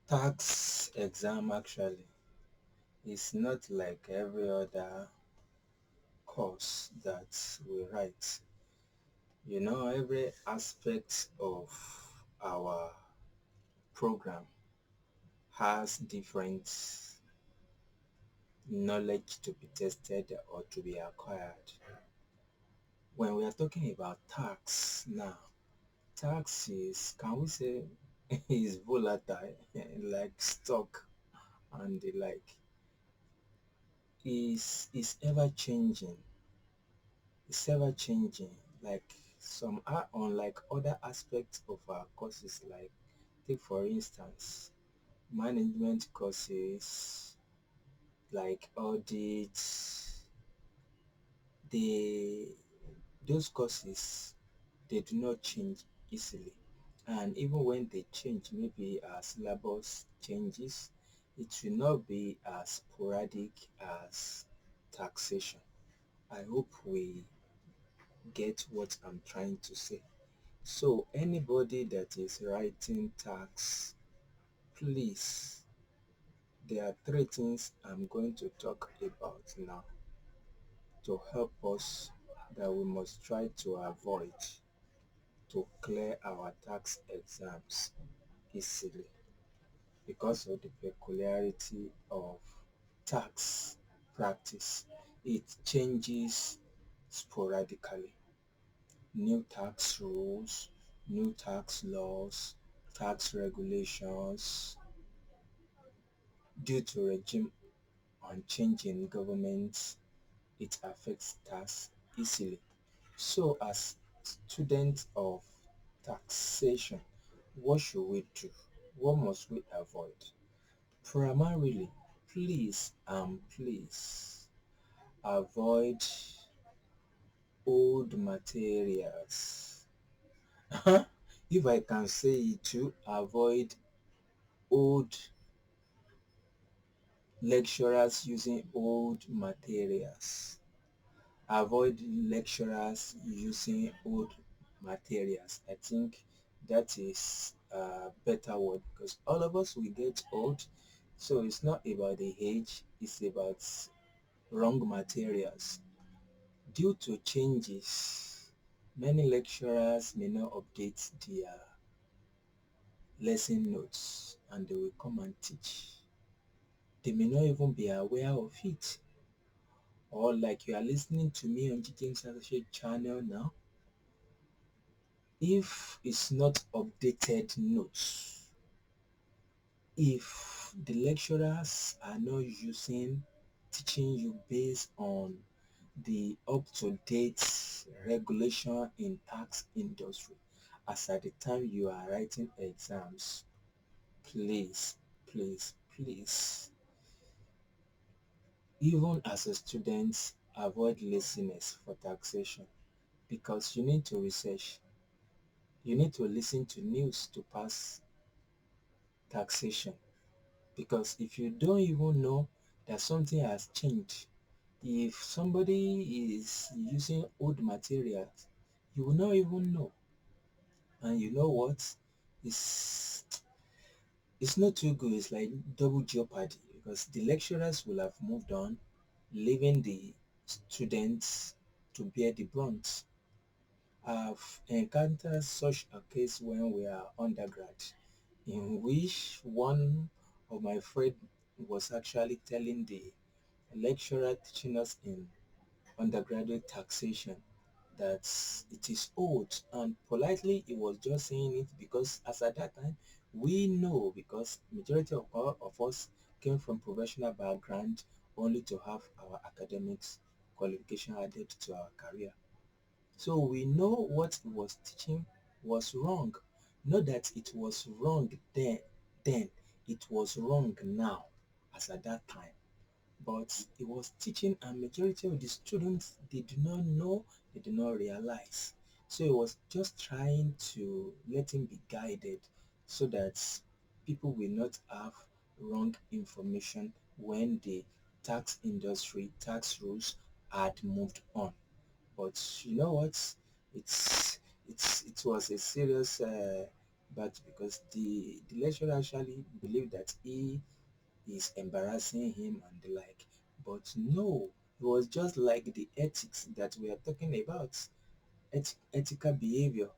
Tax exam actually is not like every other course that we write. You know, every aspect of our program has different knowledge to be tested or to be acquired. When we are talking about tax now, tax is, can we say, is volatile, like stock and the like, is ever changing. It's ever changing. Like some are unlike other aspects of our courses, like take for instance management courses like audits. They those courses, they do not change easily, and even when they change, maybe our syllabus changes, it will not be as sporadic as taxation. I hope we get what I'm trying to say. So anybody that is writing tax, please, there are three things I'm going to talk about now to help us that we must try to avoid to clear our tax exams easily because of the peculiarity of tax practice. It changes sporadically. New tax rules, new tax laws, tax regulations due to regime on change in government, it affects tax easily. So as students of taxation, what should we do? What must we avoid? Primarily, please avoid old materials. If I can say it too, avoid old lecturers using old materials. Avoid lecturers using old materials. I think that is a better word because all of us will get old. So it's not about the age, it's about wrong materials. Due to changes, many lecturers may not update their lesson notes and they will come and teach. They may not even be aware of it. Or like you are listening to me on GJAMES Associate channel now, if it's not updated notes, if the lecturers are not using teaching you based on the up-to-date regulation in tax industry as at the time you are writing exams, please, even as a student, avoid laziness for taxation because you need to research. You need to listen to news to pass taxation because if you don't even know that something has changed, if somebody is using old materials, you will not even know. And you know what? It's it's not too good. It's like double jeopardy because the lecturers will have moved on, leaving the students to bear the brunt. I've encountered such a case when we are undergrad, in which one of my friend was actually telling the lecturer teaching us in undergraduate taxation that it is old, and politely he was just saying it because as at that time we know, because majority of all of us came from professional background only to have our academics qualification added to our career. So we know what he was teaching was wrong. Not that it was wrong then it was wrong now as at that time. But he was teaching and majority of the students, they do not know, they do not realize. So he was just trying to let him be guided so that people will not have wrong information when the tax industry, tax rules had moved on. But you know what? It was a serious but because the lecturer actually believed that he is embarrassing him and the like. But no, it was just like the ethics that we are talking about, ethical behavior,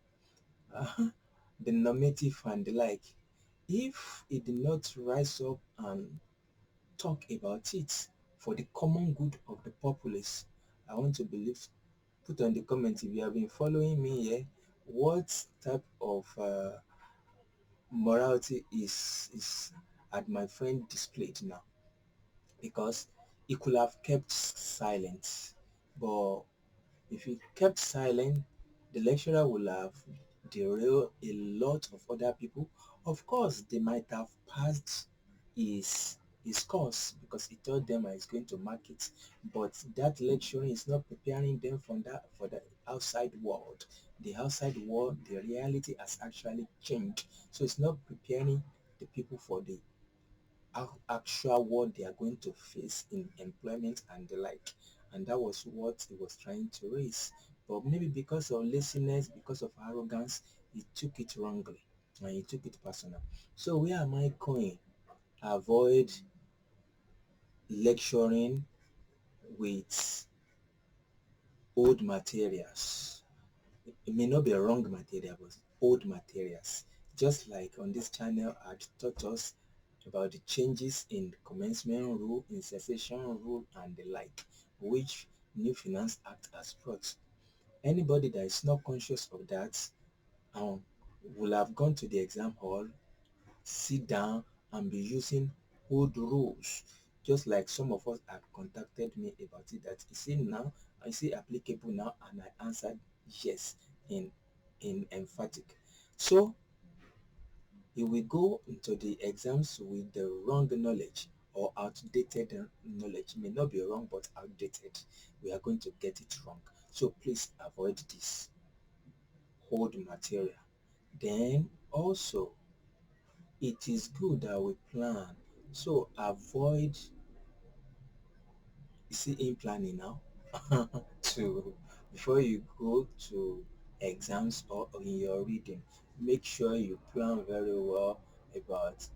the normative and the like. If he did not rise up and talk about it for the common good of the populace, I want to believe, put on the comment if you have been following me here, what type of morality is at my friend displayed now, because he could have kept silent, but if he kept silent, the lecturer will have derailed a lot of other people. Of course, they might have passed his his course because he told them he's going to mark it, but that lecturing is not preparing them from that for the outside world. The outside world, the reality has actually changed, so it's not preparing the people for the actual what they are going to face in employment and the like. And that was what he was trying to raise, but maybe because of laziness, because of arrogance, he took it wrongly and he took it personal. So where am I going? Avoid lecturing with old materials. It may not be a wrong material, but old materials. Just like on this channel, I taught us about the changes in commencement rule, in cessation rule, and the like, which New Finance Act has brought. Anybody that is not conscious of that um, will have gone to the exam hall, sit down, and be using old rules. Just like some of us have contacted me about it, that is it now, is it applicable now, and I answered yes in emphatic. So he will go into the exams with the wrong knowledge or outdated knowledge. It may not be wrong, but outdated. We are going to get it wrong. So please avoid this old material. Then also, it is good that we plan. So avoid, you see, in planning now, to before you go to exams or in your reading, make sure you plan very well about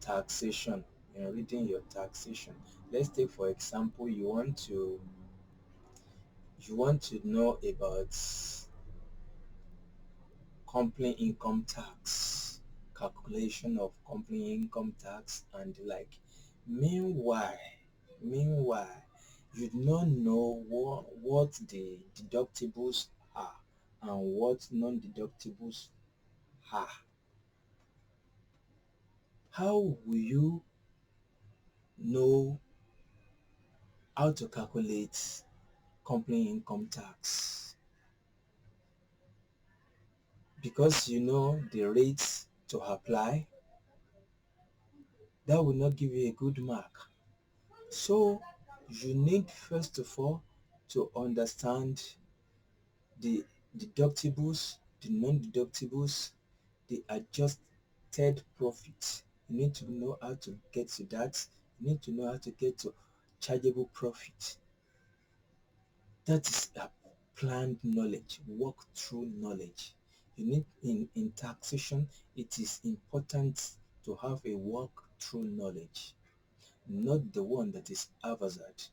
taxation and reading your taxation. Let's take for example, you want to know about company income tax, calculation of company income tax and the like. Meanwhile, you do not know what the deductibles are and what non-deductibles are. How will you know how to calculate company income tax? Because you know the rates to apply, that will not give you a good mark. So you need first of all to understand the deductibles, the non-deductibles, the adjusted profit. You need to know how to get to that. You need to know how to get to chargeable profit. That is a planned knowledge, walk through knowledge. You need in taxation, it is important to have a walk through knowledge, not the one that is haphazard.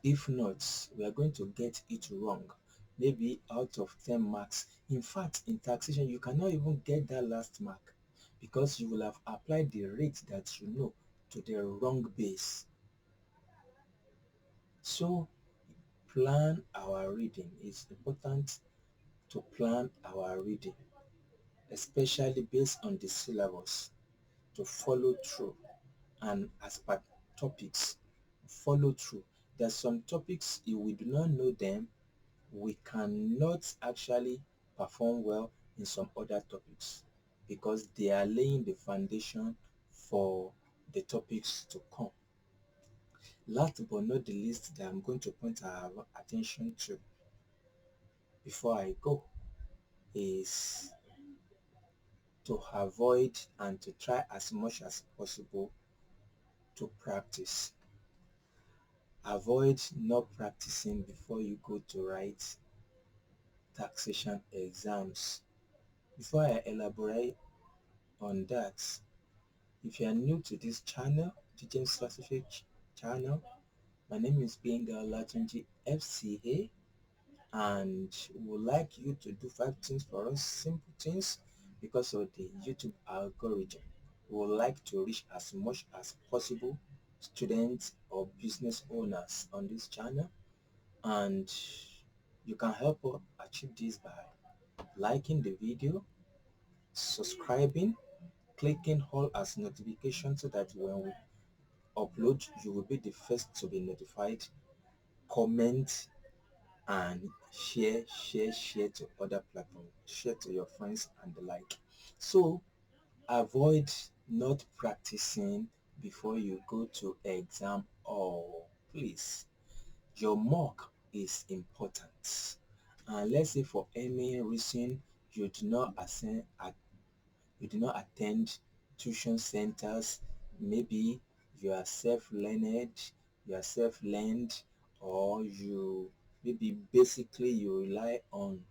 If not, we are going to get it wrong. Maybe out of 10 marks. In fact, in taxation, you cannot even get that last mark because you will have applied the rate that you know to the wrong base. So plan our reading. It's important to plan our reading, especially based on the syllabus, to follow through, and as per topics, follow through. There's some topics, if we do not know them, we cannot actually perform well in some other topics because they are laying the foundation for the topics to come. Last but not the least that I'm going to point our attention to before I go is to avoid and to try as much as possible to practice. Avoid not practicing before you go to write taxation exams. Before I elaborate on that, if you are new to this channel, GJAMES Associate channel, my name is Gbenga Olatunji FCA, and we would like you to do 5 things for us, simple things, because of the YouTube algorithm. We would like to reach as much as possible students or business owners on this channel, and you can help us achieve this by liking the video, subscribing, clicking all as notification so that when we upload, you will be the first to be notified. Comment and share to other platforms, share to your friends and the like. So avoid not practicing before you go to exam, or please, your mock is important. And let's say for any reason you do not attend tuition centers, maybe you are self-learned, or you maybe basically you rely on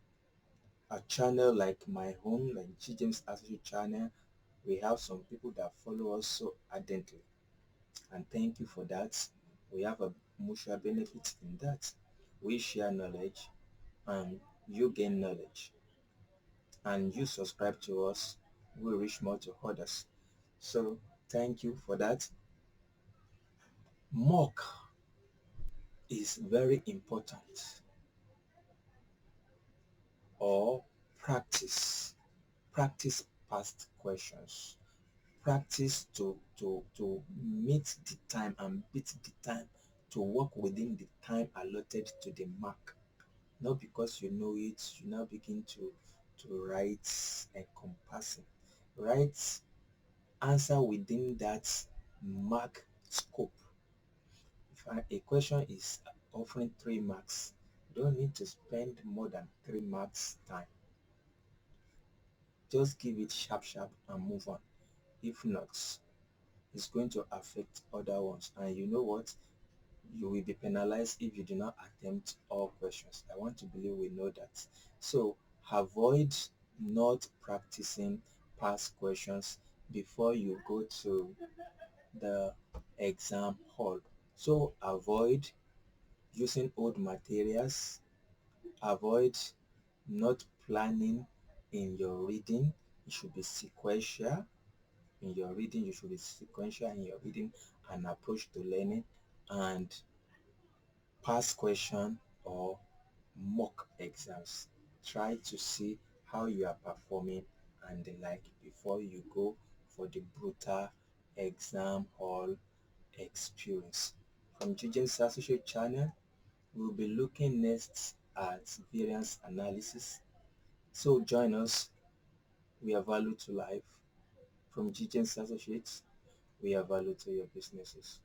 a channel like my own, like GJAMES Associate channel. We have some people that follow us so ardently, and thank you for that. We have a mutual benefit in that. We share knowledge and you gain knowledge, and you subscribe to us, we reach more to others. So thank you for that. Mock is very important, or practice. Practice past questions. Practice to meet the time and beat the time, to work within the time allotted to the mark. Not because you know it, you now begin to write encompassing. Write answer within that mark scope. If a question is offering 3 marks, you don't need to spend more than 3 marks time. Just give it sharp and move on. If not, it's going to affect other ones, and you know what, you will be penalized if you do not attempt all questions. I want to believe we know that. So avoid not practicing past questions before you go to the exam hall. So avoid using old materials, avoid not planning in your reading. It should be sequential in your reading. You should be sequential in your reading and approach to learning. And past question or mock exams, try to see how you are performing and the like before you go for the brutal exam hall experience. From GJAMES Associate channel, we'll be looking next at variance analysis. So join us. We are value to life. From GJAMES Associates, we are value to your businesses.